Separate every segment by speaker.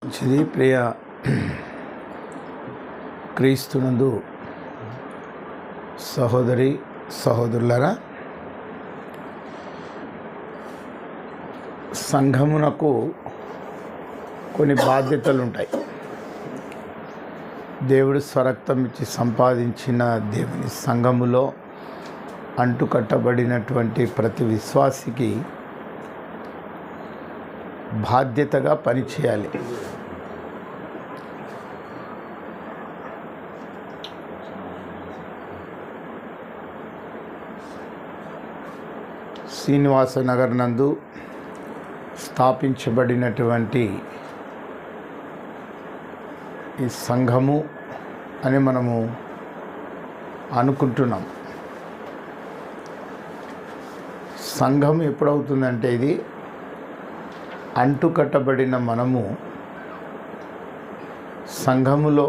Speaker 1: మంచిది. ప్రియ క్రీస్తునందు సహోదరి సహోదరులారా, సంఘమునకు కొన్ని బాధ్యతలు ఉంటాయి. దేవుడు స్వరక్తం ఇచ్చి సంపాదించిన దేవుని సంఘములో అంటుకట్టబడినటువంటి ప్రతి విశ్వాసికి బాధ్యతగా పనిచేయాలి. శ్రీనివాస నగర్ నందు స్థాపించబడినటువంటి ఈ సంఘము అని మనము అనుకుంటున్నాం. సంఘం ఎప్పుడవుతుందంటే, ఇది అంటుకట్టబడిన మనము సంఘములో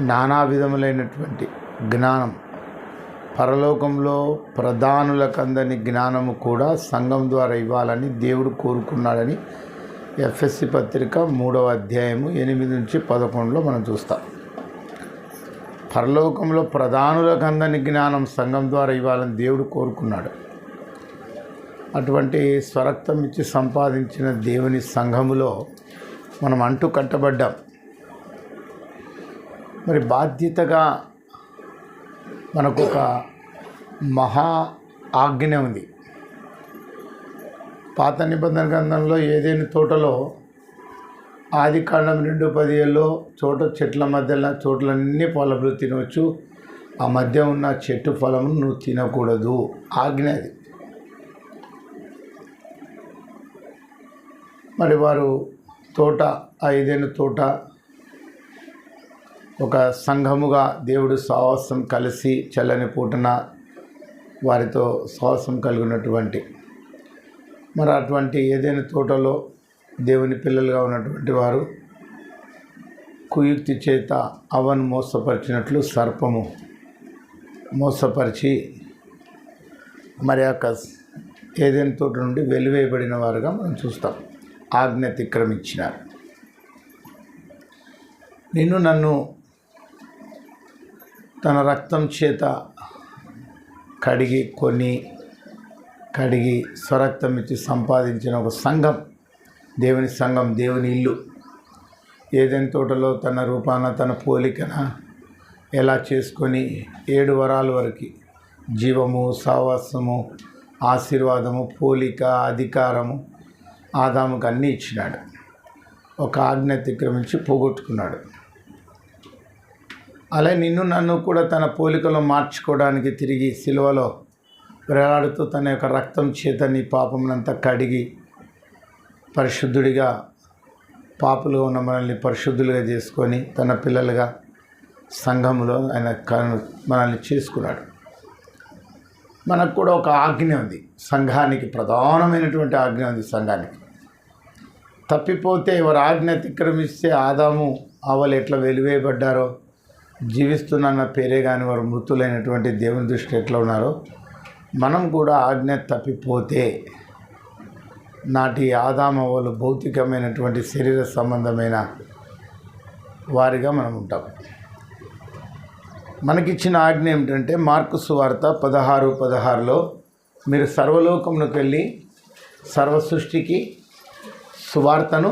Speaker 1: నానా విధములైనటువంటి జ్ఞానం, పరలోకంలో ప్రధానులకందని జ్ఞానము కూడా సంఘం ద్వారా ఇవ్వాలని దేవుడు కోరుకున్నాడని ఎఫ్ఎస్సి పత్రిక 3వ అధ్యాయము 8-11 మనం చూస్తాం. పరలోకంలో ప్రధానులకందని జ్ఞానం సంఘం ద్వారా ఇవ్వాలని దేవుడు కోరుకున్నాడు. అటువంటి స్వరక్తం ఇచ్చి సంపాదించిన దేవుని సంఘములో మనం అంటు కట్టబడ్డాం. మరి బాధ్యతగా మనకు ఒక మహా ఆజ్ఞ ఉంది. పాత నిబంధన గ్రంథంలో ఏదైనా తోటలో ఆదికాండం 2:10 చెట్ల మధ్యలో చోట్లన్నీ ఫలములు తినవచ్చు, ఆ మధ్య ఉన్న చెట్టు ఫలమును నువ్వు తినకూడదు ఆజ్ఞ అది. మరి వారు ఏదైనా తోట ఒక సంఘముగా దేవుడు సహవాసం కలిసి చల్లని పూటన వారితో సహవాసం కలిగినటువంటి, మరి అటువంటి ఏదైనా తోటలో దేవుని పిల్లలుగా ఉన్నటువంటి వారు కుయుక్తి చేత అవ్వను మోసపరిచినట్లు సర్పము మోసపరిచి మరి ఏదైనా తోట నుండి వెలివేయబడిన వారుగా మనం చూస్తాం. ఆజ్ఞ అతిక్రమించినారు. నన్ను తన రక్తం చేత కడిగి స్వరక్తం ఇచ్చి సంపాదించిన ఒక సంఘం, దేవుని సంఘం, దేవుని ఇల్లు. ఏదైనా తోటలో తన రూపాన తన పోలికన ఎలా చేసుకొని 7 వరాల వరకు జీవము, సావాసము, ఆశీర్వాదము, పోలిక, అధికారము ఆదాముకు అన్నీ ఇచ్చినాడు. ఒక ఆజ్ఞ అతిక్రమించి పోగొట్టుకున్నాడు. అలా నన్ను కూడా తన పోలికలో మార్చుకోవడానికి తిరిగి సిలువలో వేలాడుతూ తన యొక్క రక్తం చేత నీ పాపమునంతా కడిగి పరిశుద్ధుడిగా, పాపులుగా ఉన్న మనల్ని పరిశుద్ధులుగా చేసుకొని తన పిల్లలుగా సంఘములో ఆయన మనల్ని చేసుకున్నాడు. మనకు కూడా ఒక ఆజ్ఞ ఉంది సంఘానికి, ప్రధానమైనటువంటి ఆజ్ఞ ఉంది సంఘానికి. తప్పిపోతే ఎవరు ఆజ్ఞ అతిక్రమిస్తే ఆదాము అవ్వలు ఎట్లా వెలివేయబడ్డారో, జీవిస్తున్న పేరే కానీ వారు మృతులైనటువంటి దేవుని దృష్టి ఎట్లా ఉన్నారో, మనం కూడా ఆజ్ఞ తప్పిపోతే నాటి ఆదాము అవ్వలు భౌతికమైనటువంటి శరీర సంబంధమైన వారిగా మనం ఉంటాం. మనకిచ్చిన ఆజ్ఞ ఏమిటంటే, మార్కు సువార్త 16:16 మీరు సర్వలోకమునకు వెళ్ళి సర్వ సృష్టికి సువార్తను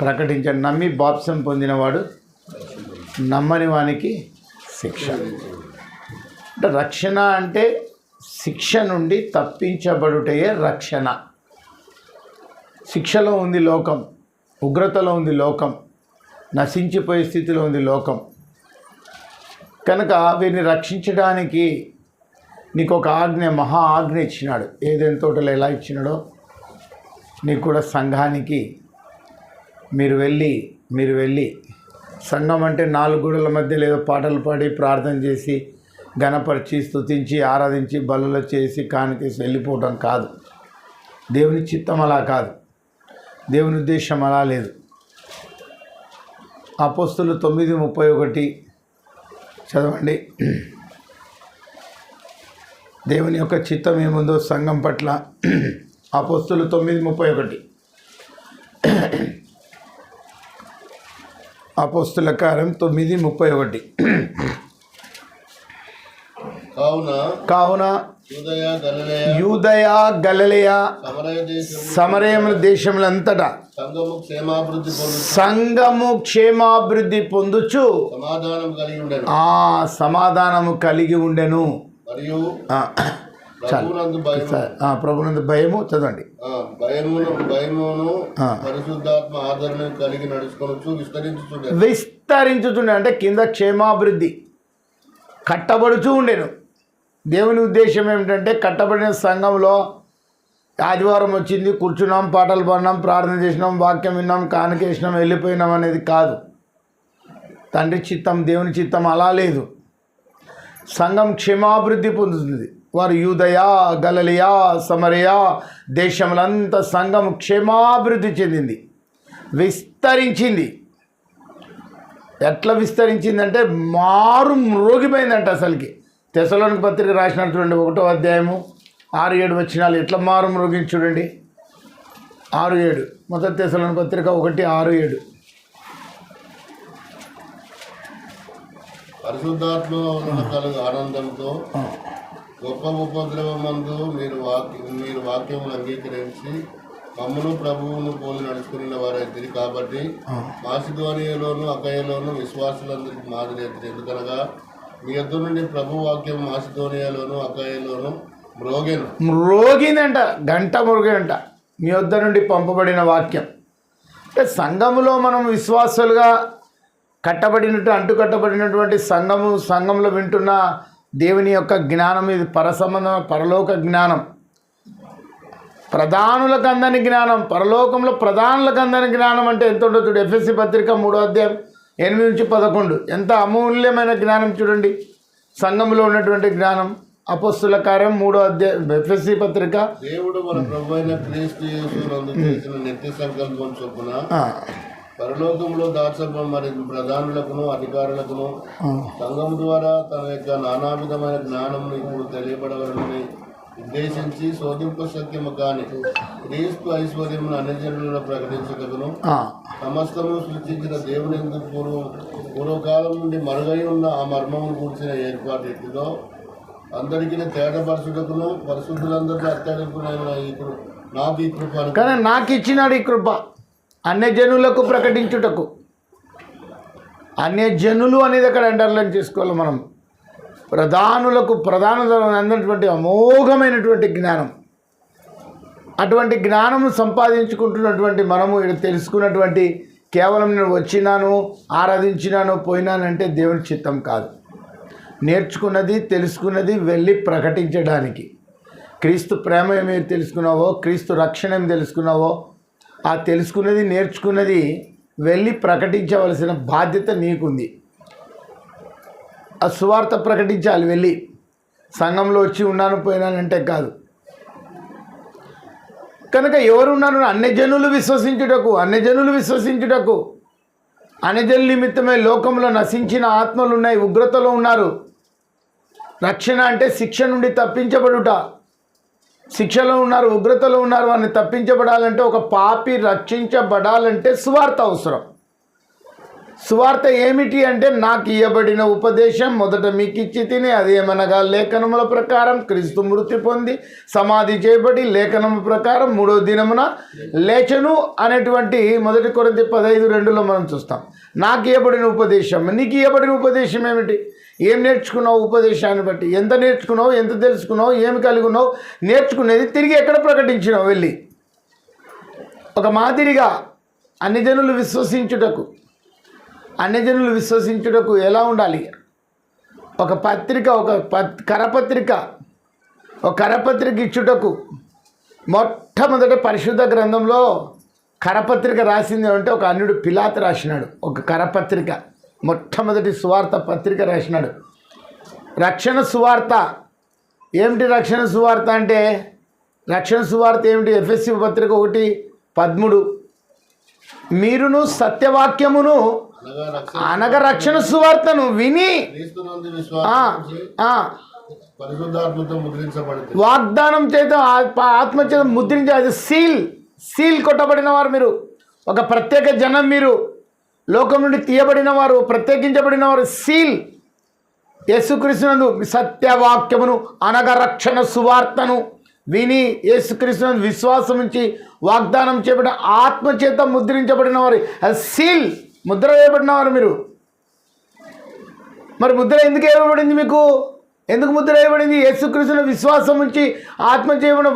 Speaker 1: ప్రకటించండి, నమ్మి బాప్సం పొందినవాడు నమ్మని వానికి శిక్ష. అంటే రక్షణ అంటే శిక్ష నుండి తప్పించబడుటయే రక్షణ. శిక్షలో ఉంది లోకం, ఉగ్రతలో ఉంది లోకం, నశించిపోయే స్థితిలో ఉంది లోకం. కనుక వీరిని రక్షించడానికి నీకు ఒక ఆజ్ఞ, మహా ఆజ్ఞ ఇచ్చినాడు. ఏదైనా తోటలో ఎలా ఇచ్చినాడో నీకు కూడా సంఘానికి మీరు వెళ్ళి సంఘం అంటే 4 గోడల మధ్య ఏదో పాటలు పాడి ప్రార్థన చేసి ఘనపరిచి స్తుతించి ఆరాధించి బలులు చేసి కానికేసి వెళ్ళిపోవడం కాదు. దేవుని చిత్తం అలా కాదు, దేవుని ఉద్దేశం అలా లేదు. అపోస్తులు 9:31 చదవండి. దేవుని యొక్క చిత్తం ఏముందో సంఘం పట్ల. అపోస్తులు 9:31 అపోస్తుల కార్యం 9:31. కావున యూదయ గలిలయ సమరయముల దేశములంతటా సంఘము క్షేమాభివృద్ధి పొందుచు సమాధానము కలిగి ఉండెను. ప్రభునందు భయము చదవండి.
Speaker 2: పరిశుద్ధాత్మ ఆదరణ కలిగి
Speaker 1: విస్తరించుచుండే అంటే కింద క్షేమాభివృద్ధి కట్టబడుచూ ఉండేను. దేవుని ఉద్దేశం ఏమిటంటే కట్టబడిన సంఘంలో ఆదివారం వచ్చింది, కూర్చున్నాం, పాటలు పాడినాం, ప్రార్థన చేసినాం, వాక్యం విన్నాం, కానుకేసినాం, వెళ్ళిపోయినాం అనేది కాదు. తండ్రి చిత్తం, దేవుని చిత్తం అలా లేదు. సంఘం క్షేమాభివృద్ధి పొందుతుంది. వారు యూదయ గలిలయ సమరయ దేశములంతా సంఘం క్షేమాభివృద్ధి చెందింది, విస్తరించింది. ఎట్లా విస్తరించిందంటే మారు మ్రోగిపోయిందంట. అసలుకి తెస్సలోనిక పత్రిక రాసినట్టు చూడండి, 1వ అధ్యాయము 6-7 వచనాలు ఎట్లా మారు మ్రోగించి చూడండి. 6-7 మొదటి తెస్సలోనిక పత్రిక 1:6-7.
Speaker 2: పరిశుద్ధాత్మలో కలుగు ఆనందంతో గొప్ప ఉపద్రవమందు మీరు వాక్యమును అంగీకరించి మమ్మను ప్రభువును పోలి నడుచుకున్న వారైతే కాబట్టి మాసిదోనియలోను అకయలోను విశ్వాసులందరికీ మాదిరి. ఎందుకనగా మీ యొద్ద నుండి ప్రభు వాక్యం మాసిదోనియాలోను అకయలోను
Speaker 1: మ్రోగిందంట, గంట మ్రోగినంట. మీ యొద్ద నుండి పంపబడిన వాక్యం అంటే సంఘములో మనం విశ్వాసులుగా కట్టబడినటువంటి సంఘంలో వింటున్న దేవుని యొక్క జ్ఞానం, ఇది పరసంబంధం, పరలోక జ్ఞానం, ప్రధానులకు అందని జ్ఞానం. పరలోకంలో ప్రధానులకు అందని జ్ఞానం అంటే ఎంత ఉండదు చూడు. ఎఫ్ఎస్సి పత్రిక 3వ అధ్యాయం 8-11 ఎంత అమూల్యమైన జ్ఞానం చూడండి. సంఘంలో ఉన్నటువంటి జ్ఞానం. అపోస్తుల కార్యం 3వ అధ్యాయం ఎఫ్ఎస్సి పత్రిక.
Speaker 2: దేవుడు మన ప్రభువైన క్రీస్తు యేసునందు చేసిన నిత్య సంకల్పం చొప్పున పరలోకంలో దాచబడిన మరి ప్రధానులకును అధికారులకును సంఘం ద్వారా తన యొక్క నానావిధమైన జ్ఞానం ఇప్పుడు తెలియబడవలని ఉద్దేశించి శోధింప శక్యము కాని క్రీస్తు ఐశ్వర్యమును అన్ని జనులను ప్రకటించగలను సమస్తము సృష్టించిన దేవుని పూర్వకాలం నుండి మరుగై ఉన్న ఆ మర్మమును కూర్చిన ఏర్పాటు ఎట్టులో అందరికీ తేటపరచుటకును పరిశుద్ధులందరికీ అత్యధికునైన నాకు ఈ కృప,
Speaker 1: కానీ నాకు ఇచ్చినాడు ఈ కృప అన్యజనులకు ప్రకటించుటకు. అన్యజనులు అనేది అక్కడ అండర్లైన్ చేసుకోవాలి మనం. ప్రధానులు అందటువంటి అమోఘమైనటువంటి జ్ఞానం. అటువంటి జ్ఞానము సంపాదించుకుంటున్నటువంటి మనము ఇక్కడ తెలుసుకున్నటువంటి కేవలం నేను వచ్చినాను, ఆరాధించినాను, పోయినానంటే దేవుని చిత్తం కాదు. నేర్చుకున్నది, తెలుసుకున్నది వెళ్ళి ప్రకటించడానికి. క్రీస్తు ప్రేమ ఏమి తెలుసుకున్నావో, క్రీస్తు రక్షణ ఏమి తెలుసుకున్నావో, ఆ తెలుసుకున్నది, నేర్చుకున్నది వెళ్ళి ప్రకటించవలసిన బాధ్యత నీకుంది. ఆ సువార్త ప్రకటించాలి. వెళ్ళి సంఘంలో వచ్చి ఉన్నాను పోయినానంటే కాదు. కనుక ఎవరున్నారు? అన్యజనులు విశ్వసించుటకు అన్యజనుల నిమిత్తమే లోకంలో నశించిన ఆత్మలు ఉన్నాయి, ఉగ్రతలో ఉన్నారు. రక్షణ అంటే శిక్ష నుండి తప్పించబడుట. శిక్షలో ఉన్నారు, ఉగ్రతలో ఉన్నారు. వారిని తప్పించబడాలంటే, ఒక పాపి రక్షించబడాలంటే సువార్త అవసరం. సువార్త ఏమిటి అంటే, నాకు ఇవ్వబడిన ఉపదేశం మొదట మీకు ఇచ్చి తిని, అదేమనగా లేఖనముల ప్రకారం క్రీస్తు మృతి పొంది సమాధి చేయబడి లేఖనము ప్రకారం 3వ దినమున లేచెను అనేటువంటి 1 కొరింథీ 15:2లో మనం చూస్తాం. నాకు ఇవ్వబడిన ఉపదేశం. నీకు ఇవ్వబడిన ఉపదేశం ఏమిటి? ఏం నేర్చుకున్నావు? ఉపదేశాన్ని బట్టి ఎంత నేర్చుకున్నావు, ఎంత తెలుసుకున్నావు, ఏమి కలిగి ఉన్నావు, నేర్చుకునేది తిరిగి ఎక్కడ ప్రకటించినావు? వెళ్ళి ఒక మాదిరిగా అన్యజనులు విశ్వసించుటకు ఎలా ఉండాలి? ఒక పత్రిక, కరపత్రిక ఇచ్చుటకు మొట్టమొదట పరిశుద్ధ గ్రంథంలో కరపత్రిక రాసింది అంటే ఒక అన్యుడు పిలాతు రాసినాడు. ఒక కరపత్రిక, మొట్టమొదటి సువార్త పత్రిక రాసినాడు. రక్షణ సువార్త ఏమిటి? రక్షణ సువార్త అంటే ఏమిటి? ఎఫ్ఎస్సి పత్రిక 1:13 మీరును సత్యవాక్యమును అనగా రక్షణ సువార్తను విని వాగ్దానం చేత ఆత్మ చేత ముద్రించే, అది సీల్ కొట్టబడిన వారు. మీరు ఒక ప్రత్యేక జనం, మీరు లోకం నుండి తీయబడిన వారు, ప్రత్యేకించబడిన వారు. సీల్ యేసుక్రీస్తునందు సత్యవాక్యమును అనగా రక్షణ సువార్తను విని యేసుక్రీస్తునందు విశ్వాసం ఉంచి వాగ్దానం చేయబడిన ఆత్మచేత ముద్రించబడిన వారు. అది సీల్, ముద్ర వేయబడిన వారు మీరు. మరి ముద్ర ఎందుకు వేయబడింది మీకు? ఎందుకు ముద్ర వేయబడింది? యేసుక్రీస్తును విశ్వాసం ఉంచి ఆత్మ చేయబడిన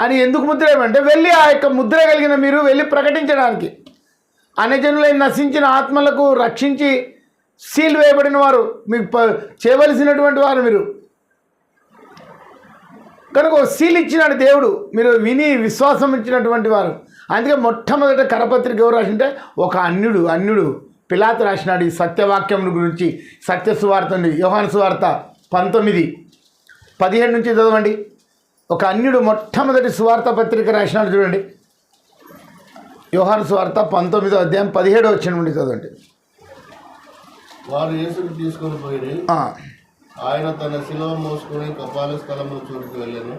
Speaker 1: అని ఎందుకు ముద్ర వేయమంటే వెళ్ళి ఆ యొక్క ముద్ర కలిగిన మీరు వెళ్ళి ప్రకటించడానికి, అన్యజనులైన నశించిన ఆత్మలకు రక్షించి సీల్ వేయబడిన వారు, మీకు చేయవలసినటువంటి వారు మీరు. కనుక ఒక సీల్ ఇచ్చినాడు దేవుడు, మీరు విని విశ్వాసం ఇచ్చినటువంటి వారు. అందుకే మొట్టమొదట కరపత్రిక ఎవరు రాసింటే ఒక అన్యుడు పిలాతు రాసినాడు ఈ సత్యవాక్యం గురించి. సత్య సువార్త ఉంది, యోహాను సువార్త 19:17 నుంచి చదవండి. ఒక అన్యుడు మొట్టమొదటి సువార్త పత్రిక రాసినాడు చూడండి. యోహాను సువార్త 19:17 నుండి చదవండి.
Speaker 2: వారు యేసుని తీసుకొని పోయి ఆయన తన శిలువ మోసుకొని కపాల స్థలమును చోటుకు వెళ్ళాను.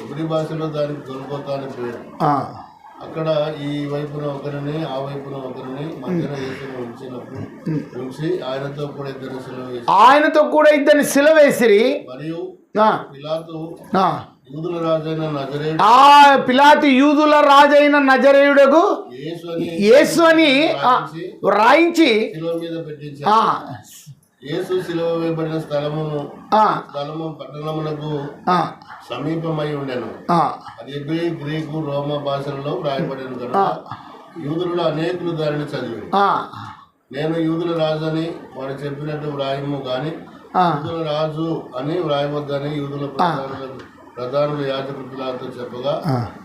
Speaker 2: ఎబ్రీ భాషలో దానికి గొల్గొతా అని పేరు. అక్కడ ఈ వైపున ఒకరిని ఆ వైపున ఒకరిని మధ్యన యేసును ఉంచి ఆయనతో కూడా ఇద్దరిని సిలువ వేసిరి. మరియు పిలాతు యూదుల రాజైన నజరేయుడకు యేసు అని రాయించి యేసు సిలువ వేయబడిన స్థలము పట్టణమునకు సమీపమై ఉండెను. అది ఎబ్రీ, గ్రీకు, రోమా భాషలలో వ్రాయబడిన కనుక యూదులలో అనేకులు దానిని చదివి, నేను యూదుల రాజు అని వాడు చెప్పినట్టు వ్రాయము గాని యూదుల రాజు అని వ్రాయవద్దని యూదుల ప్రధానులు యాజకులు పిలాతుతో చెప్పగా,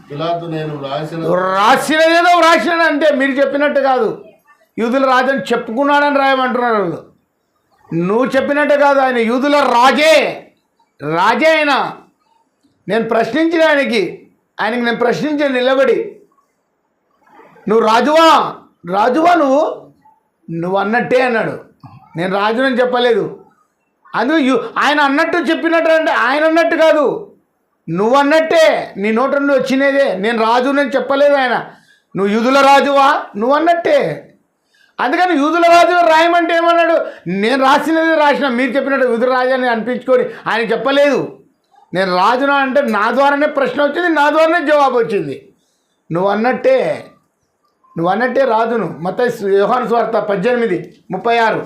Speaker 2: పిలాతు నేను
Speaker 1: రాసినదేదో రాసినాడు అంటే మీరు చెప్పినట్టు కాదు, యూదుల రాజు అని చెప్పుకున్నాడని రాయమంటున్నారు వాళ్ళు. నువ్వు చెప్పినట్టు కాదు, ఆయన యూదుల రాజే ఆయన. నేను ప్రశ్నించిన ఆయనకి నేను ప్రశ్నించాను నిలబడి, నువ్వు రాజువా నువ్వు అన్నట్టే అన్నాడు. నేను రాజునని చెప్పలేదు. అందుకు ఆయన అన్నట్టు చెప్పినట్టు అంటే ఆయన అన్నట్టు కాదు, నువ్వు అన్నట్టే, నీ నోట నుండి వచ్చినదే. నేను రాజునని చెప్పలేదు ఆయన. నువ్వు యూదుల రాజువా, నువ్వు అన్నట్టే. అందుకని యూదుల రాజు రాయమంటే ఏమన్నాడు? నేను రాసినది రాసిన, మీరు చెప్పినట్టు యూదుల రాజు అని అనిపించుకొని ఆయన చెప్పలేదు. నేను రాజునా అంటే నా ద్వారానే ప్రశ్న వచ్చింది, నా ద్వారానే జవాబు వచ్చింది. నువ్వు అన్నట్టే రాజును. మత్తయి యోహాను సువార్త 18:36.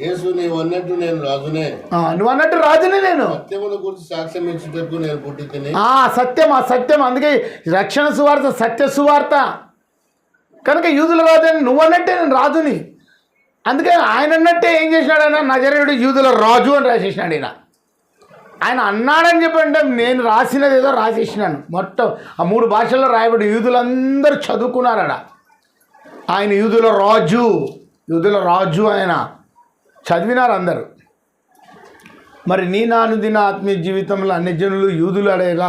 Speaker 2: యేసు నీవు అన్నట్టు నేను రాజునే,
Speaker 1: నువ్వు అన్నట్టు రాజునే. నేను
Speaker 2: సత్యముల గురించి సాక్ష్యం ఇచ్చుటకు నేను పుట్టితిని.
Speaker 1: సత్యం. అందుకే రక్షణ సువార్త సత్య సువార్త. కనుక యూదుల రాజు అని నువ్వు అన్నట్టే నేను రాజుని. అందుకే ఆయన అన్నట్టే ఏం చేసినాడు? ఆయన నజరేయుడు యూదుల రాజు అని రాసేసినాడు. ఆయన అన్నాడని చెప్పంటే నేను రాసినది ఏదో రాసేసినాను. మొత్తం ఆ 3 భాషల్లో రాయబడి యూదులందరూ చదువుకున్నారట. ఆయన యూదుల రాజు ఆయన చదివినారు అందరూ. మరి నీ నానుదిన ఆత్మీయ జీవితంలో అన్ని జనులు యూదులు అడేలా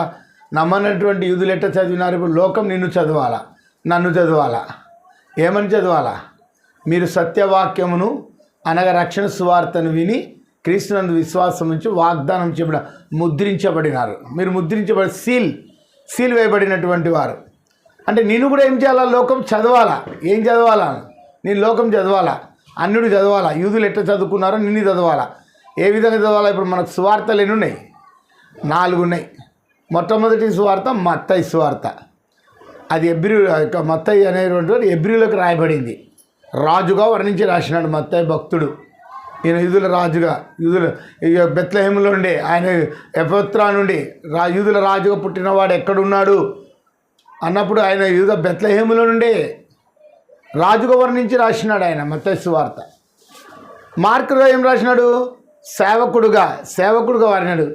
Speaker 1: నమ్మనటువంటి యూదులు ఎట్ట చదివినారు? ఇప్పుడు లోకం నిన్ను చదవాలా, నన్ను చదవాలా? ఏమని చదవాలా? మీరు సత్యవాక్యమును అనగా రక్షణ సువార్తను విని క్రీస్తునందు విశ్వాసం నుంచి వాగ్దానం చేయబడి ముద్రించబడినారు. మీరు సీల్ వేయబడినటువంటి వారు. అంటే నేను కూడా ఏం చేయాలా? లోకం చదవాలా. ఏం చదవాలా? నేను లోకం చదవాలా, అన్యుడు చదవాలా, యూదులు ఎట్లా చదువుకున్నారో నిన్ను చదవాలా. ఏ విధంగా చదవాలా? ఇప్పుడు మనకు సువార్తలు ఎన్ని ఉన్నాయి? 4 ఉన్నాయి. మొట్టమొదటి సువార్త మత్తయి సువార్త. అది మత్తయి అనేటువంటి ఎబ్రిలోకి రాయబడింది. రాజుగా వర్ణించి రాసినాడు మత్తయి భక్తుడు. ఈయన యూదుల రాజుగా, బెత్లెహేములో ఉండే ఆయన ఎఫ్రాతా నుండి యూదుల రాజుగా పుట్టినవాడు ఎక్కడున్నాడు అన్నప్పుడు ఆయన బెత్లెహేములో నుండే రాజుగా వర్ణించి రాసినాడు ఆయన మత్తయి సువార్త. మార్కులో ఏం రాసినాడు? సేవకుడుగా వారినాడు.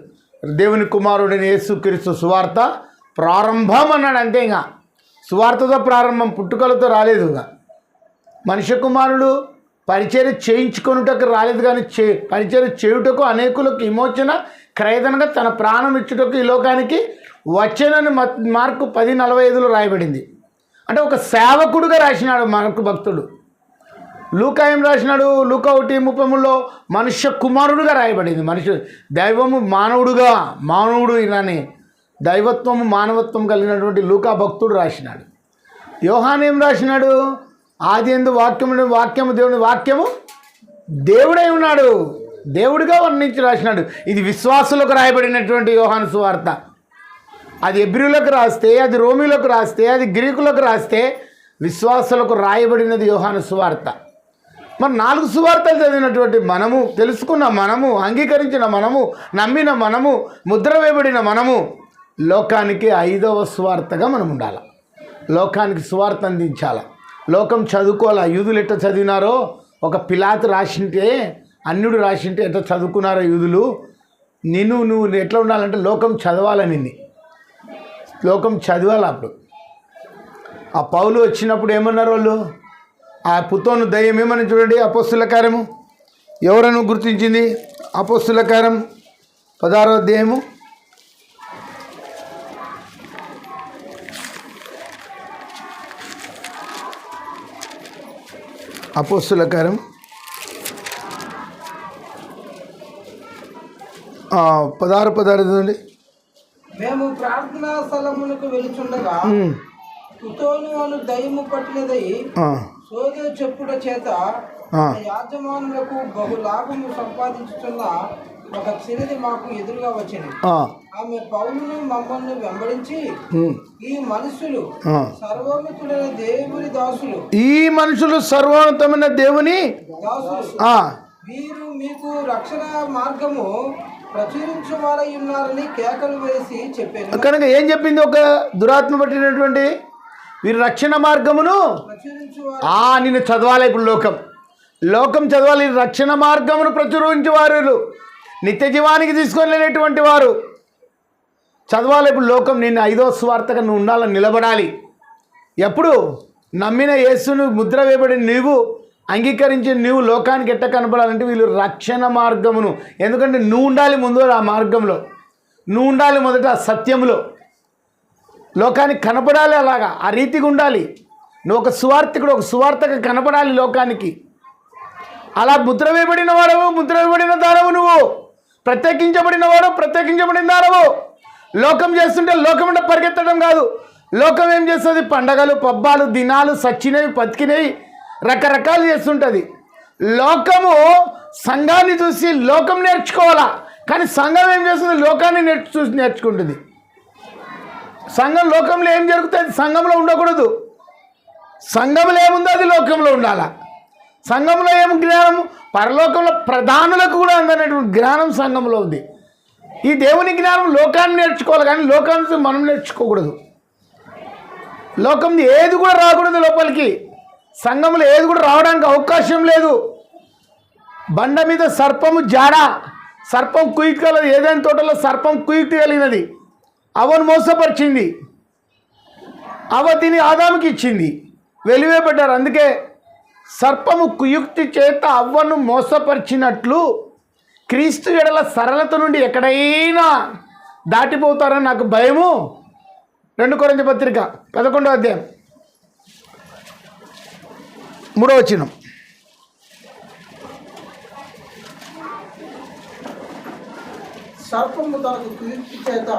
Speaker 1: దేవుని కుమారుడైన యేసుక్రీస్తు సువార్త ప్రారంభం అన్నాడు. అంతే. ఇంకా సువార్తతో ప్రారంభం, పుట్టుకలతో రాలేదు. ఇంకా మనుష్య కుమారుడు పరిచర్య చేయించుకొనుటకు రాలేదు, కానీ పరిచర్య చేయుటకు అనేకులకు విమోచన క్రయదనగా తన ప్రాణం ఇచ్చుటకు ఈ లోకానికి వచ్చేనని మార్కు 10:45 రాయబడింది. అంటే ఒక సేవకుడుగా రాసినాడు మార్కు భక్తుడు. లూకా ఏం రాసినాడు? లూకా 1:33 మనుష్య కుమారుడుగా రాయబడింది. దైవము మానవుడు ఇలాని దైవత్వము మానవత్వం కలిగినటువంటి లూకా భక్తుడు రాసినాడు. యోహాను ఏం రాసినాడు? ఆదియందు వాక్యము, వాక్యము దేవుని, వాక్యము దేవుడై ఉన్నాడు, దేవుడిగా వర్ణించి రాసినాడు. ఇది విశ్వాసులకు రాయబడినటువంటి యోహాను సువార్త. అది హెబ్రీయులకు రాస్తే, అది రోమీలకు రాస్తే, అది గ్రీకులకు రాస్తే, విశ్వాసులకు రాయబడినది యోహాను సువార్త. మరి 4 సువార్తలు చదివినటువంటి మనము, తెలుసుకున్న మనము, అంగీకరించిన మనము, నమ్మిన మనము, ముద్ర వేయబడిన మనము లోకానికి 5వ సువార్తగా మనం ఉండాలి. లోకానికి సువార్త అందించాలి. లోకం చదువుకోవాలి. యూదులు ఎట్లా చదివినారో, ఒక పిలాతు రాసింటే, అన్యుడు రాసింటే ఎట్లా చదువుకున్నారో యూదులు, నువ్వు ఎట్లా ఉండాలంటే లోకం చదవాలని, లోకం చదవాలి. అప్పుడు ఆ పౌలు వచ్చినప్పుడు ఏమన్నారు వాళ్ళు? ఆ పుతోను దయ్యం ఏమని చూడండి, అపోస్తుల కార్యము ఎవరను గుర్తించింది? అపోస్తుల కార్యం 16వ అధ్యాయము 16
Speaker 3: మేము ప్రార్థనా స్థలమునకు వెలుచుండగా పుతోను అను దయ్యము పట్టినదై సోదె చెప్పుట చేత యాజమానులకు బహు లాభము సంపాదించుతున్న ఒక చిన్నది మాకు ఎదురుగా వచ్చింది. ఆమె పౌలును మమ్మల్ని వెంబడించి, ఈ మనుషులు సర్వోన్నతుడైన దేవుని దాసులు,
Speaker 1: ఈ మనుషులు సర్వోన్నతమైన దేవుని
Speaker 3: దాసులు, వీరు మీకు రక్షణ మార్గము ప్రచురించువారై ఉన్నారని కేకలు వేసి చెప్పాను.
Speaker 1: కనుక ఏం చెప్పింది? ఒక దురాత్మ పట్టినటువంటి వీరు రక్షణ మార్గమును నిన్ను చదవాలి. ఇప్పుడు లోకం చదవాలి. రక్షణ మార్గమును ప్రచురించేవారు, నిత్య జీవానికి తీసుకొని లేనటువంటి వారు చదవాలి. ఇప్పుడు లోకం నిన్ను 5వ సువార్తగా నువ్వు ఉండాలని నిలబడాలి. ఎప్పుడు? నమ్మిన యేసును ముద్ర వేయబడి నీవు అంగీకరించి నువ్వు లోకానికి ఎట్ట కనపడాలంటే వీళ్ళు రక్షణ మార్గమును, ఎందుకంటే నువ్వు ఉండాలి ముందు ఆ మార్గంలో, నువ్వు ఉండాలి మొదట ఆ సత్యంలో, లోకానికి కనపడాలి. అలాగా ఆ రీతిగా ఉండాలి. నువ్వు ఒక సువార్తికుడు, ఒక సువార్తగా కనపడాలి లోకానికి. అలా ముద్ర వేయబడిన వాడవు, ముద్ర వేయబడిన దానవు, నువ్వు ప్రత్యేకించబడిన వాడు, ప్రత్యేకించబడిన దానవు. లోకం చేస్తుంటే లోకం అంటే పరిగెత్తడం కాదు. లోకం ఏం చేస్తుంది? పండగలు, పబ్బాలు, దినాలు, సచ్చినవి, బతికినవి రకరకాలు చేస్తుంటుంది. లోకము సంఘాన్ని చూసి లోకం నేర్చుకోవాలా, కానీ సంఘం ఏం చేస్తుంది? లోకాన్ని చూసి నేర్చుకుంటుంది. సంఘం లోకంలో ఏం జరుగుతుంది? సంఘంలో ఉండకూడదు. సంఘంలో ఏముందో అది లోకంలో ఉండాలా. సంఘంలో ఏం జ్ఞానం? పరలోకంలో ప్రధానులకు కూడా అందనటువంటి జ్ఞానం సంఘంలో ఉంది. ఈ దేవుని జ్ఞానం లోకాన్ని నేర్చుకోవాలి, కానీ లోకాన్ని మనం నేర్చుకోకూడదు. లోకం ఏది కూడా రాకూడదు లోపలికి. సంఘంలో ఏది కూడా రావడానికి అవకాశం లేదు. బండ మీద సర్పము జాడ, సర్పం కుయుక్తి కలిగినది. ఏదైనా తోటలో సర్పం కుయుక్తి కలిగినది. అవను మోసపరిచింది. అవ తిని ఆదాముకి ఇచ్చింది, వెలివేయబడ్డారు. అందుకే సర్పము కుయుక్తి చేత అవ్వను మోసపరిచినట్లు క్రీస్తు ఎడల సరళత నుండి ఎక్కడైనా దాటిపోతారని నాకు భయము. 2 కొరింథీ పత్రిక 11వ అధ్యాయం 3వ వచనం.
Speaker 3: సర్పము తనకు కుయుక్తి చేత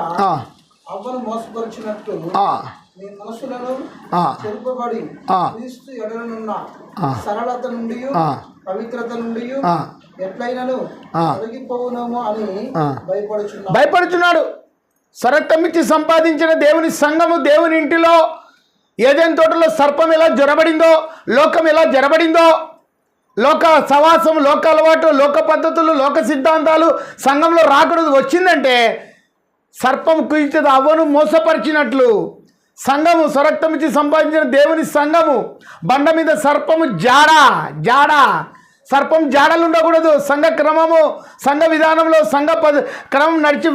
Speaker 3: అవ్వను మోసపరిచినట్టు మీ మనసులను చెరుపబడి క్రీస్తు ఎడలనున్న సరళత నుండి, పవిత్రత నుండి ఎట్లయినను తొలగిపోవునేమో అని
Speaker 1: భయపడుచున్నాడు. సరక్తమిచ్చి సంపాదించిన దేవుని సంఘము, దేవుని ఇంటిలో ఏదైనా తోటలో సర్పం ఎలా జొరబడిందో, లోకం ఎలా జరబడిందో, లోక సవాసం, లోక అలవాటు, లోక పద్ధతులు, లోక సిద్ధాంతాలు సంఘంలో రాకూడదు. వచ్చిందంటే సర్పం కుయిచేత అవ్వను మోసపరిచినట్లు సంఘము, స్వరక్తమిచ్చి సంపాదించిన దేవుని సంఘము, బండ మీద సర్పము జాడ. సర్పం జాడలు ఉండకూడదు. సంఘ క్రమము, సంఘ విధానంలో సంఘ క్రమం నడిచి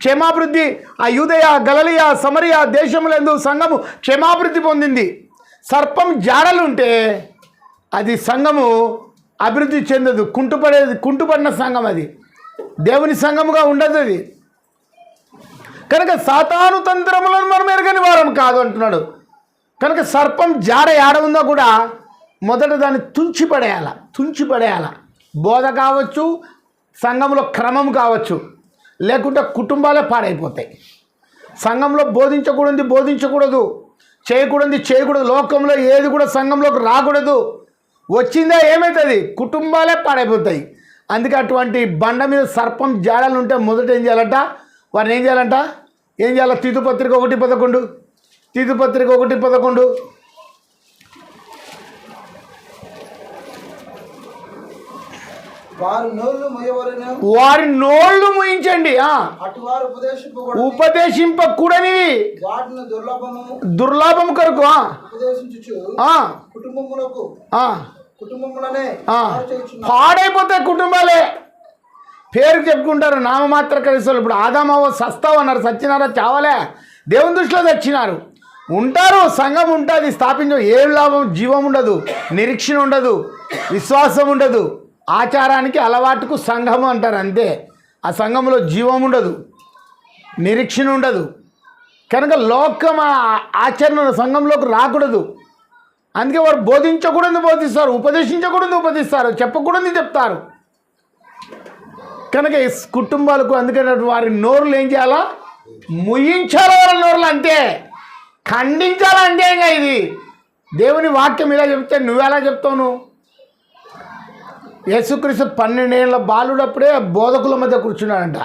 Speaker 1: క్షేమాభివృద్ధి. ఆ యూదయ, గలిలయ, సమరయ దేశములందు సంఘము క్షేమాభివృద్ధి పొందింది. సర్పం జాడలుంటే అది సంఘము అభివృద్ధి చెందదు. కుంటుపడిన సంఘం అది, దేవుని సంఘముగా ఉండదు అది. కనుక సాతాను తంత్రములను మనం ఎరగని వారం కాదు అంటున్నాడు. కనుక సర్పం జాడ ఏడ ఉందో కూడా మొదట దాన్ని తుంచిపడేయాల. బోధ కావచ్చు, సంఘంలో క్రమం కావచ్చు, లేకుంటే కుటుంబాలే పాడైపోతాయి. సంఘంలో బోధించకూడదు, చేయకూడదు. లోకంలో ఏది కూడా సంఘంలోకి రాకూడదు. వచ్చిందా ఏమవుతుంది? కుటుంబాలే పాడైపోతాయి. అందుకే అటువంటి బండ మీద సర్పం జాడలు ఉంటే మొదట ఏం చేయాలంట? వారిని ఏం చేయాలి? తీతుపత్రిక 1:11 వారి నోళ్ళు ముయించండి. ఉపదేశింపకూడనివి దుర్లాభం కొరకు పాడైపోతాయి కుటుంబాలే. పేరు చెప్పుకుంటారు నామమాత్ర క్రైస్తవులు. ఇప్పుడు ఆదామవ్వ సస్తావు అన్నారు, సచ్చినారా? చావలే. దేవుని దృష్టిలో తెచ్చినారు. ఉంటారు, సంఘం ఉంటుంది, స్థాపించ. ఏం లాభం? జీవం ఉండదు, నిరీక్షణ ఉండదు, విశ్వాసం ఉండదు. ఆచారానికి అలవాటుకు సంఘము అంటారు అంతే. ఆ సంఘంలో జీవం ఉండదు, నిరీక్షణ ఉండదు. కనుక లోకం ఆచరణ సంఘంలోకి రాకూడదు. అందుకే వారు బోధించకూడదు ఉపదేశిస్తారు, చెప్పకూడదు చెప్తారు. కనుక ఈ కుటుంబాలకు అందుకని వారి నోరులు ఏం చేయాలా? ముయించాలా వారి నోరులు, అంతే. ఖండించాలంటే ఇంకా ఇది దేవుని వాక్యం ఇలా చెప్తే నువ్వెలా చెప్తావు? యేసుక్రీస్తు 12 ఏళ్ళ బాలుడప్పుడే బోధకుల మధ్య కూర్చున్నాడంట.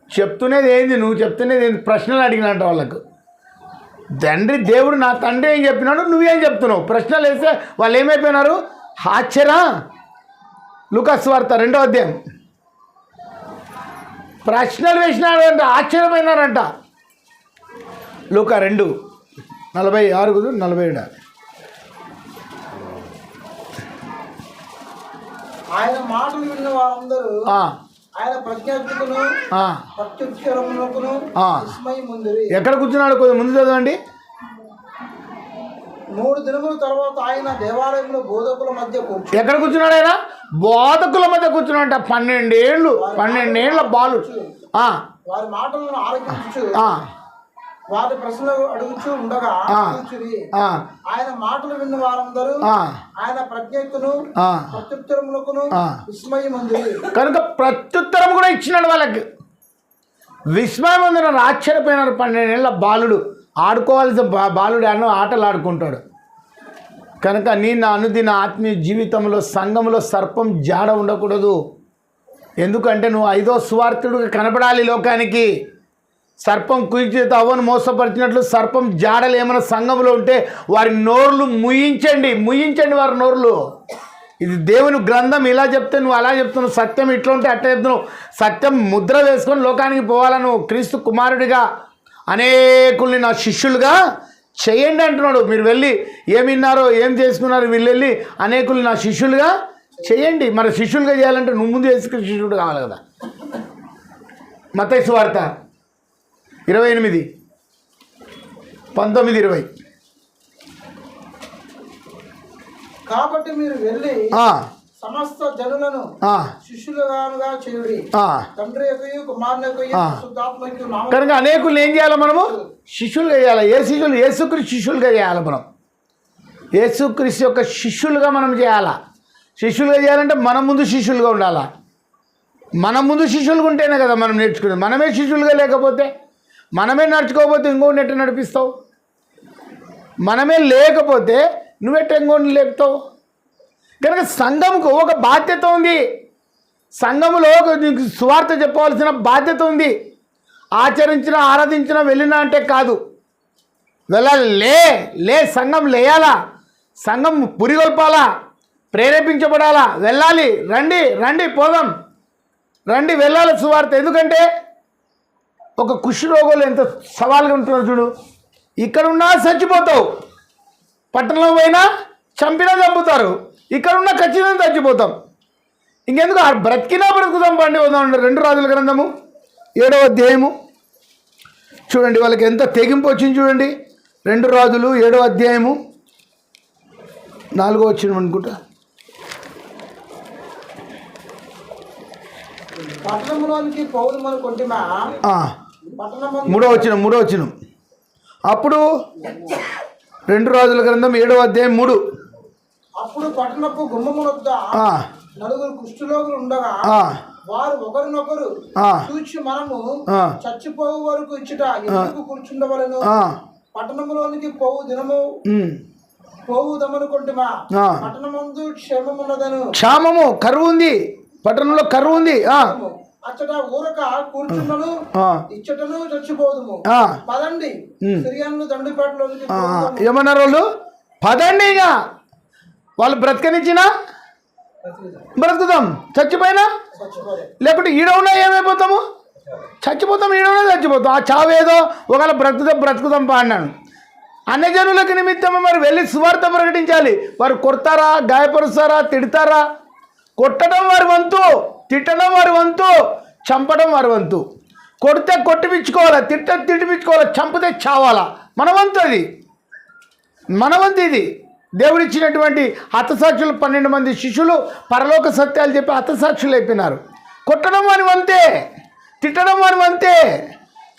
Speaker 1: చెప్తున్నది ఏంది? నువ్వు చెప్తున్నది ఏంది? ప్రశ్నలు అడిగినట్ట వాళ్ళకు. దేవుడు నా తండ్రి ఏం చెప్పినాడు, నువ్వేం చెప్తున్నావు? ప్రశ్నలు వేస్తే వాళ్ళు ఏమైపోయినారు? లూకాసు వార్త 2వ అధ్యాయం. ప్రశ్నలు వేసినాడంట, ఆశ్చర్యమైనారంట. లూకా 2:46-47.
Speaker 3: ఆయన మాటలు విన్న వారందరూ ఆయన ప్రజ్ఞాత్మకును ప్రత్యుత్తరమునకును విస్మయముందిరి.
Speaker 1: ఎక్కడ కూర్చున్నాడు? కొద్దిగా ముందు చదవండి.
Speaker 3: 3 దినముల తర్వాత ఆయన దేవాలయంలో బోధకుల మధ్య కూర్చున్నాడు.
Speaker 1: ఎక్కడ కూర్చున్నాడు? ఆయన బోధకుల మధ్య కూర్చున్నాడంట. 12 ఏళ్ళ బాలుడు.
Speaker 3: వారి మాటలను ఆలకించు, వారి ప్రశ్నలు అడుగుచూ ఉండగా ఆయన మాటలు విన్న వారందరూ ఆయన ప్రజ్ఞకును ప్రత్యుత్తరములకును విస్మయముందిరి.
Speaker 1: కనుక ప్రత్యుత్తరం కూడా ఇచ్చినాడు వాళ్ళకి. విస్మయం ఉంది. ఆశ్చర్యపోయినారు. 12 ఏళ్ళ బాలుడు ఆడుకోవాల్సిన బాలుడు ఆటలు ఆడుకుంటాడు. కనుక నా అనుదిన ఆత్మీయ జీవితంలో సంఘంలో సర్పం జాడ ఉండకూడదు. ఎందుకంటే నువ్వు 5వ సువార్తుడిగా కనపడాలి లోకానికి. సర్పం కుయిచేత అవ్వను మోసపరిచినట్లు సర్పం జాడలు ఏమైనా సంఘంలో ఉంటే వారి నోర్లు ముయించండి వారి నోర్లు. ఇది దేవుని గ్రంథం. ఇలా చెప్తే నువ్వు అలా చెప్తున్నావు. సత్యం ఇట్లా ఉంటే అట్లా చెప్తున్నావు. సత్యం ముద్ర వేసుకొని లోకానికి పోవాలను. క్రీస్తు కుమారుడిగా అనేకుల్ని నా శిష్యులుగా చేయండి అంటున్నాడు. మీరు వెళ్ళి ఏమి విన్నారో ఏం చేసుకున్నారో వీళ్ళు వెళ్ళి అనేకుల్ని నా శిష్యులుగా చేయండి. మరి శిష్యులుగా చేయాలంటే నువ్వు ముందు యేసుక్రీస్తు శిష్యుడు కావాలి కదా. మత్తయి సువార్త 28:19-20.
Speaker 3: కాబట్టి మీరు వెళ్ళి సమస్త జనులను శిష్యులుగా చేయుడి. తండ్రి యొక్కయు కుమారుని యొక్కయు పరిశుద్ధాత్మయు నామమున.
Speaker 1: కనుక అనేకులు ఏం చేయాలి? మనము శిష్యులుగా చేయాలి. యేసుక్రీస్తు శిష్యులుగా చేయాలి. మనం యేసుక్రీస్తు యొక్క శిష్యులుగా మనం చేయాలా. శిష్యులుగా చేయాలంటే మనం ముందు శిష్యులుగా ఉండాలా. మనం ముందు శిష్యులుగా ఉంటేనే కదా మనం నేర్చుకునేది. మనమే శిష్యులుగా లేకపోతే, మనమే నడుచుకోకపోతే ఇంకోటి ఎట్ట నడిపిస్తావు? మనమే లేకపోతే నువ్వెట్ట ఇంకోటి లేపుతావు? కనుక సంఘంకు ఒక బాధ్యత ఉంది. సంఘములో సువార్త చెప్పవలసిన బాధ్యత ఉంది. ఆచరించిన ఆరాధించిన వెళ్ళినా అంటే కాదు. వెళ్ళాలి. లే సంఘం లేయాలా, సంఘం పురిగొల్పాలా, ప్రేరేపించబడాలా, వెళ్ళాలి. రండి పోదాం, రండి వెళ్ళాలి సువార్త. ఎందుకంటే ఒక కుష్ఠరోగులు ఎంత సవాలుగా ఉంటున్నారు చూడు. ఇక్కడున్నా చచ్చిపోతావు, పట్టణంలో పోయినా చంపుతారు, ఇక్కడున్నా ఖచ్చితంగా చచ్చిపోతాం. ఇంకెందుకు బ్రతుకుదాం పండి పోదాం. 2 రాజుల గ్రంథము 7వ అధ్యాయము చూడండి. వాళ్ళకి ఎంత తెగింపు వచ్చింది చూడండి. 2 రాజులు 7వ అధ్యాయము 4వ వచనం అనుకుంటా.
Speaker 3: పట్టణంలోనికి పౌలు మన కొంటిమా
Speaker 1: 3వ వచనం. అప్పుడు 2 రాజుల గ్రంథం 7వ అధ్యాయం 3.
Speaker 3: అప్పుడు పట్టణపు గుమ్మముల వద్ద 4 కుష్ఠరోగులు ఉండగా వారు ఒకరినొకరు
Speaker 1: ఆ,
Speaker 3: చూచి మనము
Speaker 1: ఆ,
Speaker 3: చచ్చిపోవు వరకు ఇచ్చుట ఎందుకు కూర్చుండవలను
Speaker 1: ఆ,
Speaker 3: పట్టణములోనికి పోవు దినము
Speaker 1: ఉమ్,
Speaker 3: పోవుదమనుకుంటుమా
Speaker 1: ఆ.
Speaker 3: పట్టణమందు క్షేమమున్నదను
Speaker 1: క్షామము కరువు ఉంది, పట్టణంలో కరువు ఉంది. ఆ,
Speaker 3: అచ్చట ఊరక కూర్చుండను
Speaker 1: ఆ,
Speaker 3: ఇచ్చటను చచ్చిపోదుము
Speaker 1: ఆ,
Speaker 3: పదండి సిరియన్లు దండుపేటలోనికి
Speaker 1: ఆ, ఏమన్నారు వాళ్ళు? పదండి ఇక వాళ్ళు బ్రతకనిచ్చినా బ్రతుకుతాం, చచ్చిపోయినా
Speaker 3: చచ్చిపోలే
Speaker 1: లేకుంటే ఈడ ఉన్నా ఏమైపోతాము? చచ్చిపోతాం, ఈడ ఉన్నా చచ్చిపోతాం. ఆ చావేదో ఒకవేళ బ్రతుకుతాం పా అన్నాను. అన్యజనులకు నిమిత్తము మరి వెళ్ళి సువార్త ప్రకటించాలి. వారు కొడతారా, గాయపరుస్తారా, తిడతారా? కొట్టడం వారి వంతు, తిట్టడం వారి వంతు, చంపడం వారి వంతు. కొడితే కొట్టిపించుకోవాలా, తిట్టిపించుకోవాలా, చంపితే చావాలా. మన వంతు అది, మన వంతు ఇది. దేవుడిచ్చినటువంటి హతసాక్షులు 12 మంది శిష్యులు పరలోక సత్యాలు చెప్పి హతసాక్షులు అయిపోయినారు. కొట్టడం వాని వంతే, తిట్టడం వాని వంతే,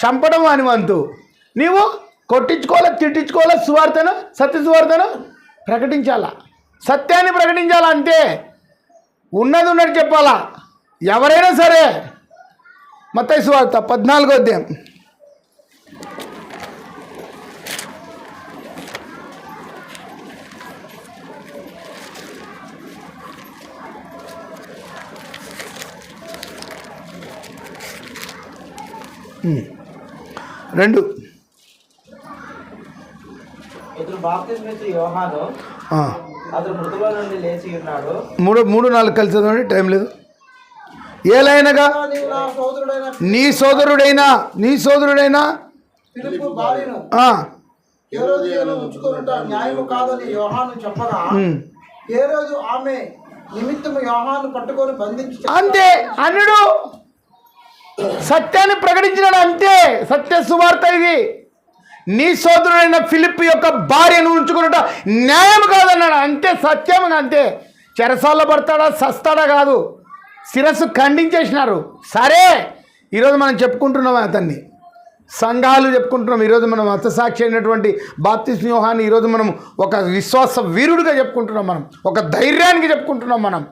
Speaker 1: చంపడం వాని వంతు. నీవు కొట్టించుకోవాలా, తిట్టించుకోవాలా, సువార్తను, సత్య సువార్తను ప్రకటించాలా, సత్యాన్ని ప్రకటించాలా. అంతే, ఉన్నది ఉన్నట్టు చెప్పాలా ఎవరైనా సరే. మత్తయి సువార్త 14వ అధ్యాయం. రెండు
Speaker 4: ఇతడు బాప్తిస్మిచ్చు యోహాను అతడు మృతుల నుండి లేచి ఉన్నాడు.
Speaker 1: 3-4 కలిసి చదవండి, టైం లేదు. ఏలైనగా
Speaker 3: నీవు నా సోదరుడైన
Speaker 1: నీ సోదరుడైన
Speaker 3: ఫిలిప్పు భార్యను
Speaker 1: ఆ,
Speaker 3: హేరోదియను ఉంచుకొనుట న్యాయము కాదని యోహాను చెప్పగా ఏ రోజు ఆమె నిమిత్తము యోహాను పట్టుకొని బంధించి
Speaker 1: అంతే అన్నుడు సత్యాన్ని ప్రకటించినాడు. అంతే, సత్య సువార్త ఇది. నీ సోదరుడైన ఫిలిప్ యొక్క భార్యను ఉంచుకున్నట న్యాయం కాదన్నాడు. అంతే, సత్యం. అంతే, చెరసాల్లో పడతాడా, సస్తాడా కాదు, శిరస్సు ఖండించేసినారు. సరే, ఈరోజు మనం చెప్పుకుంటున్నాం అతన్ని, సంఘాలు చెప్పుకుంటున్నాం. ఈరోజు మనం హతసాక్షి అయినటువంటి బాప్తిస్మ యోహాన్ని ఈరోజు మనం ఒక విశ్వాస వీరుడిగా చెప్పుకుంటున్నాం, మనం ఒక ధైర్యానికి చెప్పుకుంటున్నాం. మనం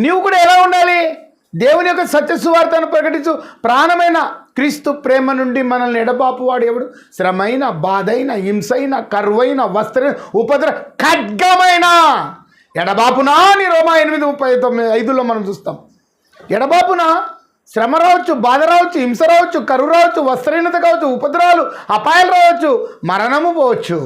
Speaker 1: నీవు కూడా ఎలా ఉండాలి? దేవుని యొక్క సత్య సువార్తను ప్రకటించు. ప్రాణమైన క్రీస్తు ప్రేమ నుండి మనల్ని ఎడబాపువాడు ఎవడు? శ్రమైన, బాధైన, హింసైన, కరువైన, వస్త్ర, ఉపద్ర, ఖడ్గమైన ఎడబాపునా అని రోమా 8:35 మనం చూస్తాం. ఎడబాపునా శ్రమ రావచ్చు, బాధ రావచ్చు, హింస రావచ్చు, కరువు రావచ్చు, వస్త్రహీనత కావచ్చు, ఉపద్రవాలు, అపాయాలు రావచ్చు, మరణము పోవచ్చు.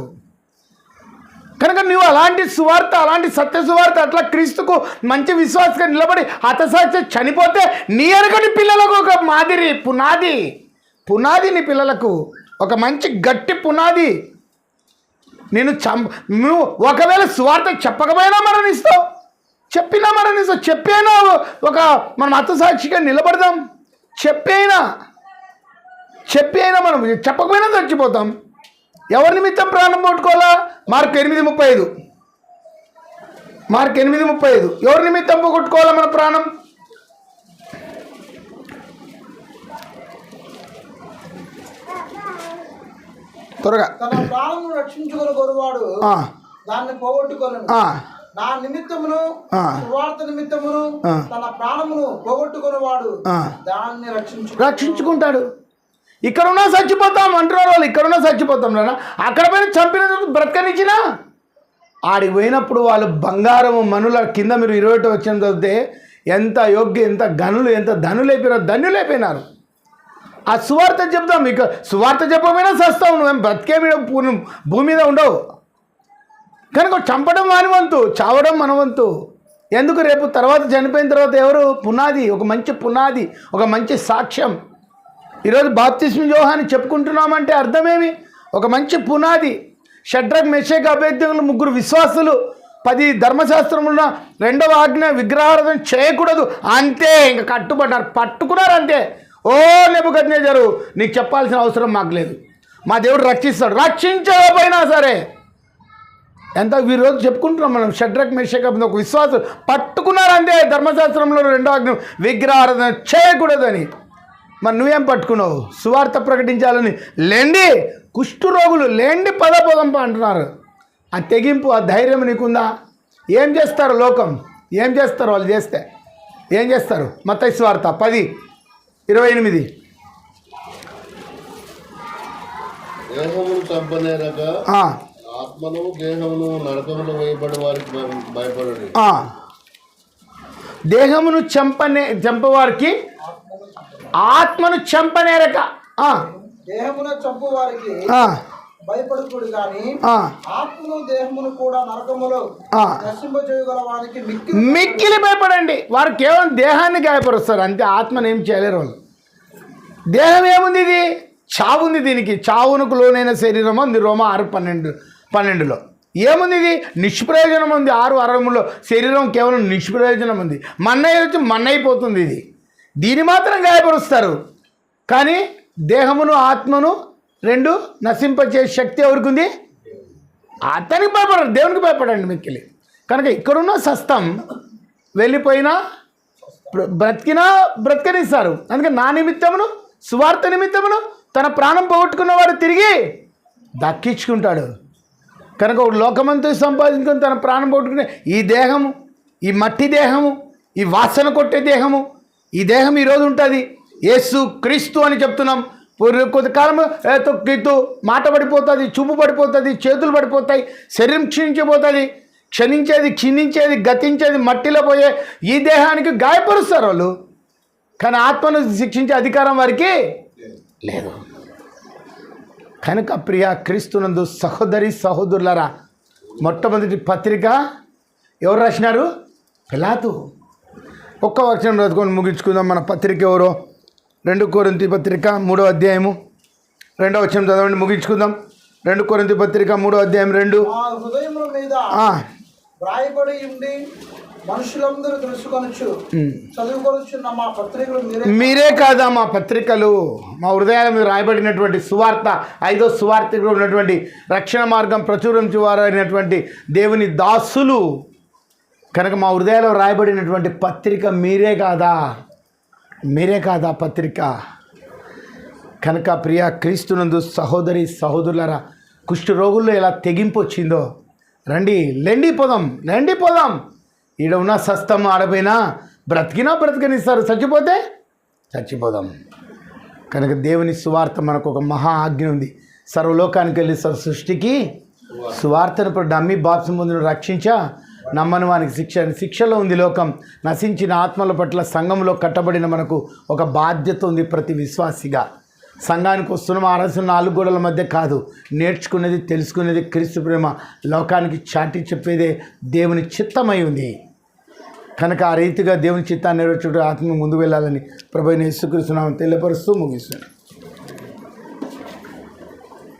Speaker 1: కనుక నువ్వు అలాంటి సువార్త, అలాంటి సత్య సువార్త, అట్లా క్రీస్తుకు మంచి విశ్వాసంగా నిలబడి హతసాక్షి చనిపోతే నీ వెనకటి పిల్లలకు ఒక మాదిరి పునాది నీ పిల్లలకు ఒక మంచి గట్టి పునాది. నువ్వు ఒకవేళ సువార్త చెప్పకపోయినా మరణిస్తావు, చెప్పినా మరణిస్తావు. చెప్పైనా ఒక మనం హతసాక్షిగా నిలబడదాం. చెప్పి అయినా మనం చెప్పకపోయినా చచ్చిపోతాం. ఎవరి నిమిత్తం ప్రాణం పోగొట్టుకోవాలా? మార్కు 8:35 ఎవరి నిమిత్తం పోగొట్టుకోవాలా మన ప్రాణం? త్వరగా.
Speaker 3: తన ప్రాణమును రక్షించుకొని కొరువాడు దాన్ని పోగొట్టుకోలేను. నా నిమిత్తమును సువార్త నిమిత్తమును తన ప్రాణమును పోగొట్టుకునేవాడు దాన్ని రక్షించుకుంటాడు.
Speaker 1: ఇక్కడున్నా చచ్చిపోతాం అంటున్నారు వాళ్ళు. ఇక్కడున్నా చచ్చిపోతాం నాన్న. అక్కడ పోయిన చంపిన బ్రతకనిచ్చినా ఆడికి పోయినప్పుడు వాళ్ళు బంగారము మనుల కింద మీరు 21 వచ్చిన చదివితే ఎంత యోగ్య, ఎంత గనులు, ఎంత ధనులైపోయినారు. ఆ సువార్త చెప్తాం. ఇక సువార్త చెప్పకపోయినా చస్తావు, నువ్వేం బ్రతికే భూమి మీద ఉండవు. కనుక చంపడం వాని వంతు, చావడం మన వంతు. ఎందుకు? రేపు తర్వాత చనిపోయిన తర్వాత ఎవరు? పునాది, ఒక మంచి పునాది, ఒక మంచి సాక్ష్యం. ఈరోజు బాప్తిస్మ యోహాన్ని చెప్పుకుంటున్నామంటే అర్థమేమి? ఒక మంచి పునాది. షడ్రక్, మెషక్, అబేద్నెగోలు 3 విశ్వాసులు, 10 ధర్మశాస్త్రమున్న 2వ ఆజ్ఞ విగ్రహారాధన చేయకూడదు అంతే. ఇంకా కట్టుబడ్డారు, పట్టుకున్నారు అంతే. ఓ నెబుకద్నెజరు, నీకు చెప్పాల్సిన అవసరం మాకు లేదు, మా దేవుడు రక్షిస్తాడు. రక్షించకపోయినా సరే ఎంత ఈరోజు చెప్పుకుంటున్నాం మనం. షడ్రక్, మెషక్, ఒక విశ్వాసం పట్టుకున్నారంటే ధర్మశాస్త్రంలో 2వ ఆజ్ఞ విగ్రహారాధన చేయకూడదని. మరి నువ్వేం పట్టుకున్నావు? సువార్త ప్రకటించాలని లేండి. కుష్ఠరోగులు లేండి పదపోదంప అంటున్నారు. ఆ తెగింపు, ఆ ధైర్యం నీకుందా? ఏం చేస్తారు లోకం? ఏం చేస్తారు వాళ్ళు? చేస్తే ఏం చేస్తారు? మత్తయి సువార్త 10:28.
Speaker 2: దేహమును చంపనేరక ఆత్మను దేహమును నరకములో వేయబడి వారికి భయపడండి.
Speaker 1: దేహమును చంపవారికి ఆత్మను చంపనేరక
Speaker 3: దేహమును చంపు వారికి భయపడుతుడు కానీ ఆత్మను దేహమును కూడా నరకములో నశింపజేయగల వారికి
Speaker 1: మిక్కిలి భయపడండి. వారు కేవలం దేహాన్ని గాయపరుస్తారు అంతే, ఆత్మను ఏం చేయలేరు వాళ్ళు. దేహం ఏముంది? ఇది చావుంది. దీనికి చావునకు లోనైన శరీరం ఉంది రోమా 6:12. ఏముంది? ఇది నిష్ప్రయోజనం ఉంది. 6:63లో శరీరం కేవలం నిష్ప్రయోజనం ఉంది. మన్నైపోతుంది. ఇది దీన్ని మాత్రం గాయపరుస్తారు. కానీ దేహమును ఆత్మను రెండు నశింపచేసే శక్తి ఎవరికి ఉంది? అతనికి భయపడరు, దేవునికి భయపడండి మిక్కిలి. కనుక ఇక్కడున్న సస్తం వెళ్ళిపోయినా బ్రతికనిస్తారు. అందుకే నా నిమిత్తమును సువార్త నిమిత్తమును తన ప్రాణం పోగొట్టుకున్నవాడు తిరిగి దక్కించుకుంటాడు. కనుక లోకమంతా సంపాదించుకొని తన ప్రాణం పోగొట్టుకునే ఈ దేహము, ఈ మట్టి దేహము, ఈ వాసన కొట్టే దేహము, ఈ దేహం ఈరోజు ఉంటుంది. యేసు క్రీస్తు అని చెప్తున్నాం. కొంతకాలం మాట పడిపోతుంది, చూపు పడిపోతుంది, చేతులు పడిపోతాయి, శరీరం క్షీణించిపోతుంది. క్షీణించేది గతించేది మట్టిలో పోయే ఈ దేహానికి గాయపరుస్తారు వాళ్ళు. కానీ ఆత్మను శిక్షించే అధికారం వారికి లేదు. కనుక ప్రియ క్రీస్తునందు సహోదరి సహోదరులారా, మొట్టమొదటి పత్రిక ఎవరు రాసినారు? పిలాతు. ఒక్క వచనం రాసుకొని ముగించుకుందాం. మన పత్రిక ఎవరో 2 కొరింథీ పత్రిక 3వ అధ్యాయము 2వ వచనం చదవండి, ముగించుకుందాం. 2 కొరింథీ పత్రిక 3వ అధ్యాయం 2.
Speaker 3: హృదయముల మీద వ్రాయబడి ఉండి మనుషులందరూ తెలుసుకొనొచ్చు చదువుకొనొచ్చున్న మా పత్రికలు
Speaker 1: మీరే కాదా మా పత్రికలు, మా హృదయాల మీద రాయబడినటువంటి సువార్త, 5వ సువార్తలో ఉన్నటువంటి రక్షణ మార్గం ప్రచురించేవారైనటువంటి దేవుని దాసులు. కనుక మా హృదయాల్లో రాయబడినటువంటి పత్రిక మీరే కాదా పత్రిక. కనుక ప్రియ క్రీస్తునందు సహోదరి సహోదరులారా, కుష్ఠరోగుల్లో ఎలా తెగింపు వచ్చిందో రండి పోదాం. ఈడ ఉన్న సస్తం ఆడపోయినా బ్రతికనిస్తారు, చచ్చిపోదాం. కనుక దేవుని సువార్త మనకు ఒక మహా ఆజ్ఞ ఉంది. సర్వలోకానికి వెళ్ళి సృష్టికి సువార్తను నమ్మి బాప్తిసం పొందిన రక్షించా, నమ్మని వానికి శిక్షలో ఉంది లోకం. నశించిన ఆత్మల పట్ల సంఘంలో కట్టబడిన మనకు ఒక బాధ్యత ఉంది. ప్రతి విశ్వాసిగా సంఘానికి వస్తున్నాం, ఆరాధన 4 గోడల మధ్య కాదు, నేర్చుకునేది తెలుసుకునేది క్రీస్తు ప్రేమ లోకానికి చాటి చెప్పేదే దేవుని చిత్తమై ఉంది. కనుక ఆ రీతిగా దేవుని చిత్తాన్ని నెరవేర్చుటకు ఆత్మ ముందు వెళ్ళాలని ప్రభువైన యేసుక్రీస్తు నామమున తెలియపరుస్తూ ముగిస్తున్నాను.